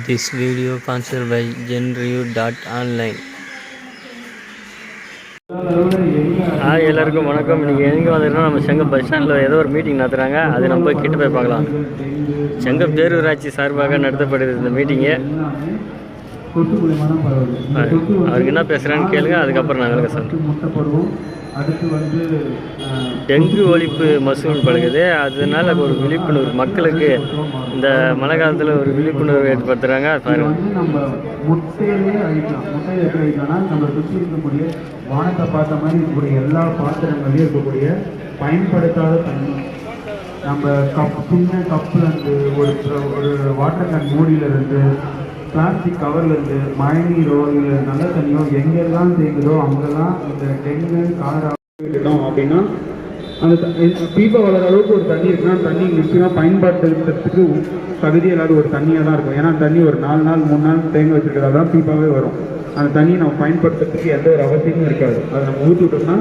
This video sponsored by genreview.online. எல்லாருக்கும் வணக்கம். இன்றைக்கி எங்கே வந்துருக்கோம்? நம்ம செங்கம் பஸ் ஸ்டாண்டில் ஏதோ ஒரு மீட்டிங் நடத்துகிறாங்க. அது நம்ம போய் கிட்ட போய் பார்க்கலாம். செங்கம் பேரூராட்சி சார்பாக நடத்தப்படுது இந்த மீட்டிங்கு. அவருக்கு என்ன பேசுகிறான்னு கேளுங்க, அதுக்கப்புறம் நான் விளக்க சொல்கிறேன். அடுத்து வந்து டெங்கு ஒழிப்பு மசூல் படுகுது, அதனால ஒரு விழிப்புணர்வு மக்களுக்கு இந்த மழை காலத்தில் ஒரு விழிப்புணர்வு ஏற்படுத்துகிறாங்க. வந்து நம்ம முட்டையிலே அழிக்கலாம். முட்டையை எப்படி அழிக்கலாம்னா, நம்ம சுற்றி இருக்கக்கூடிய வானத்தை பார்த்த மாதிரி இருக்கக்கூடிய எல்லா பாத்திரங்களையும் இருக்கக்கூடிய பயன்படுத்தாத தண்ணி, நம்ம சின்ன கப்புலேருந்து ஒரு வாட்டர் கேன் மூடியிலேருந்து பிளாஸ்டிக் கவர்லேருந்து மழைநீரோ இல்லை நல்ல தண்ணியோ எங்கெல்லாம் தேங்குதோ அங்கெல்லாம் இந்த டெங்கு காலரா விட்டுட்டோம் அப்படின்னா அந்த பீப்பா வளர அளவுக்கு ஒரு தண்ணி இருக்குன்னா தண்ணி நிச்சயமாக பயன்படுத்துறதுக்கு தகுதி இல்லாத ஒரு தண்ணியாக தான் இருக்கும். ஏன்னா தண்ணி ஒரு 4 நாள் 3 நாள் தேங்க வச்சுருக்கிறதா தான் பீப்பாவே வரும். அந்த தண்ணியை நம்ம பயன்படுத்துறதுக்கு எந்த ஒரு அவசியமும் இருக்காது. அதை நம்ம ஊற்றி விட்டோம்னா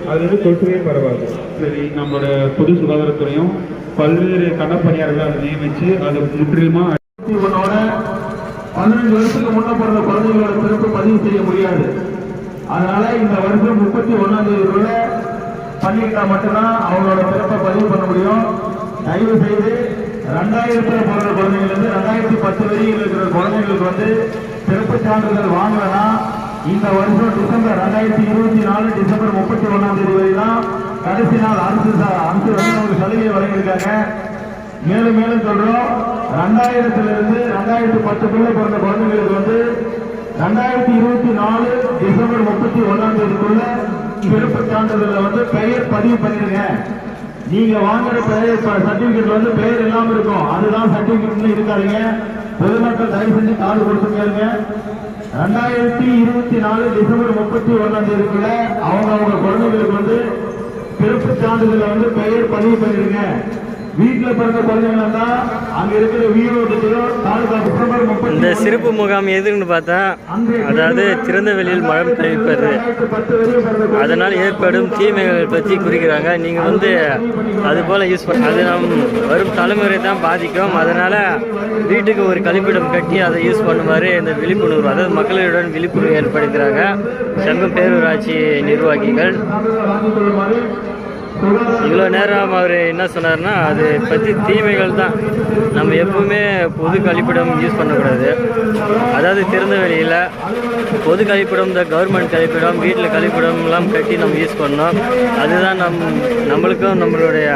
அதுலேருந்து தொற்றுவே பரவாது. சரி, நம்மளோட பொது சுகாதாரத்துறையும் பல்வேறு களப்பணியாளர்களை அதை நியமித்து அதை முற்றிலுமாக 15 வருஷத்துக்கு முன்ன பிறந்த குழந்தைகளோட பிறப்பு பதிவு செய்ய முடியாது. அதனால இந்த வருஷம் 31ஆம் தேதிக்குள்ள பண்ணிக்கிட்டா மட்டும்தான் அவங்களோட பிறப்பை பதிவு பண்ண முடியும். தயவு செய்து 2000 பிறந்த குழந்தைங்களுக்கு 2010 வரையில் இருக்கிற குழந்தைங்களுக்கு வந்து பிறப்பு சான்றிதழ் வாங்கலன்னா இந்த வருஷம் டிசம்பர் 2024 டிசம்பர் 31ஆம் தேதி வரை தான் கடைசி நாள். அரசு வந்து சலுகை வழங்கியிருக்காங்க. மேலும் மேலும் சொல்றோம், 2000 2010 பிறந்த குழந்தைங்களுக்கு வந்து 2024 டிசம்பர் 31ஆம் தேதிக்குள்ள பிறப்பு சான்றிதழ வந்து பெயர் பதிவு பண்ணிடுங்க. நீங்க வாங்குற பெயர் சர்டிபிகேட் வந்து பெயர் இல்லாம இருக்கும், அதுதான் சர்டிபிகேட் இருக்காதுங்க. பொதுமக்கள் தயவு செஞ்சு காது கொடுத்து கேளுங்க. 2024 டிசம்பர் 31ஆம் தேதிக்குள்ள அவங்க குழந்தைங்களுக்கு வந்து பிறப்பு சான்றிதழ வந்து பெயர் பதிவு பண்ணிடுங்க. வீட்டில் பிறந்த குழந்தைங்களா அங்க இருக்கிற இந்த சிறப்பு முகாம் எதுன்னு பார்த்தா, அதாவது திறந்த வெளியில் மழை பெய்வது அதனால் ஏற்படும் தீமைகளை பற்றி குறிக்கிறாங்க. நீங்கள் வந்து அது போல் யூஸ் பண்ண அது நம் வரும் தலைமுறை தான் பாதிக்கும். அதனால் வீட்டுக்கு ஒரு கழிப்பிடம் கட்டி அதை யூஸ் பண்ணுமாறு இந்த விழிப்புணர்வு, அதாவது மக்களுடன் விழிப்புணர்வு ஏற்படுத்துகிறாங்க செங்கம் பேரூராட்சி நிர்வாகிகள். இவ்வளோ நேரம் அவர் என்ன சொன்னார்னா, அது பற்றி தீமைகள் தான். நம்ம எப்பவுமே பொது கழிப்பிடம் யூஸ் பண்ணக்கூடாது. அதாவது திறந்த வெளியில் பொது கழிப்பிடம், இந்த கவர்மெண்ட் கழிப்பிடம், வீட்டில் கழிப்பிடம்லாம் கட்டி நம்ம யூஸ் பண்ணோம். அதுதான் நம்மளுக்கும் நம்மளுடைய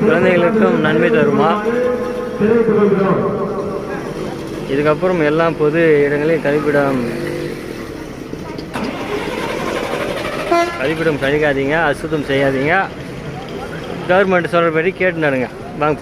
குழந்தைகளுக்கும் நன்மை தருமா. இதுக்கப்புறம் எல்லாம் பொது இடங்களையும் கழிப்பிடம் கழிக்காதீங்க, அசுத்தம் செய்யாதீங்க. கவர்மெண்ட் சொல்கிறபடி கேட்டு நடங்க. வாங்க.